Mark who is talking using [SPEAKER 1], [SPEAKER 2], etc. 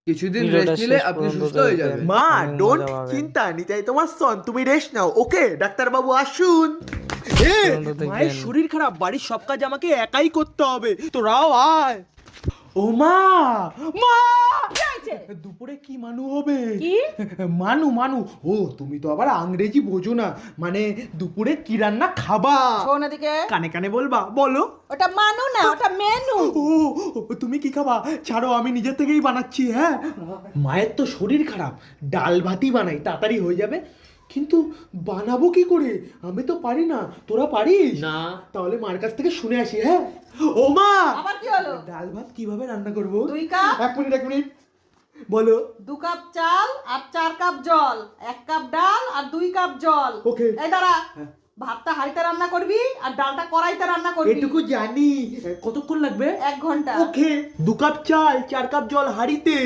[SPEAKER 1] কিছুদিন
[SPEAKER 2] ভিডিওটা
[SPEAKER 1] রেস্ট নিলে
[SPEAKER 2] শেষ
[SPEAKER 1] আপনি
[SPEAKER 2] পর্যন্ত
[SPEAKER 1] সুস্থ হয়ে যাবেন।
[SPEAKER 3] মা
[SPEAKER 2] অনেক
[SPEAKER 3] ডোন্ট
[SPEAKER 2] মজা পাবেন।
[SPEAKER 3] চিন্তা নিতাই তোমার সন, তুমি রেস্ট নাও। ওকে ডাক্তারবাবু আসুন।
[SPEAKER 2] পর্যন্ত
[SPEAKER 3] মায়ের
[SPEAKER 2] দেখবেন।
[SPEAKER 3] শরীর খারাপ, বাড়ির সব কাজ আমাকে একাই করতে হবে, তোরাও আয়। ও মা, মা দুপুরে কি মানু হবে?
[SPEAKER 4] কি?
[SPEAKER 3] মানু মানু। ও তুমি তো আবার ইংরেজি বোঝো না, মানে দুপুরে কি রান্না খাবা?
[SPEAKER 4] শোন এদিকে,
[SPEAKER 3] কানে কানে বলবা, বলো।
[SPEAKER 4] ওটা মানু না, ওটা মেনু।
[SPEAKER 3] ও তুমি কি খাবা? ছাড়ো, আমি নিজের থেকেই বানাচ্ছি। হ্যাঁ, মায়ের তো শরীর খারাপ, ডাল ভাতই বানাই, তাড়াতাড়ি হয়ে যাবে। কিন্তু বানাবো কি করে? আমি তো পারি না, তোরা পারিস?
[SPEAKER 1] না।
[SPEAKER 3] তাহলে মার কাছ থেকে শুনে আসি। হ্যাঁ। ও মা,
[SPEAKER 4] আবার কি হলো?
[SPEAKER 3] ডাল ভাত কিভাবে রান্না করবো?
[SPEAKER 4] 2 কাপ।
[SPEAKER 3] এক মিনিট বলো।
[SPEAKER 4] 2 কাপ চাল আর 4 কাপ জল, 1 কাপ ডাল আর 2 কাপ জল।
[SPEAKER 3] Okay.
[SPEAKER 4] এই দাঁড়া,
[SPEAKER 3] হ্যাঁ।
[SPEAKER 4] ভাতটা হাঁড়িতে রান্না করবি আর ডালটা কড়াইতে রান্না করবি।
[SPEAKER 3] এটুকু জানি। কতক্ষণ লাগবে?
[SPEAKER 4] 1 ঘন্টা।
[SPEAKER 3] ওকে, 2 কাপ চাল 4 কাপ জল হাঁড়িতে।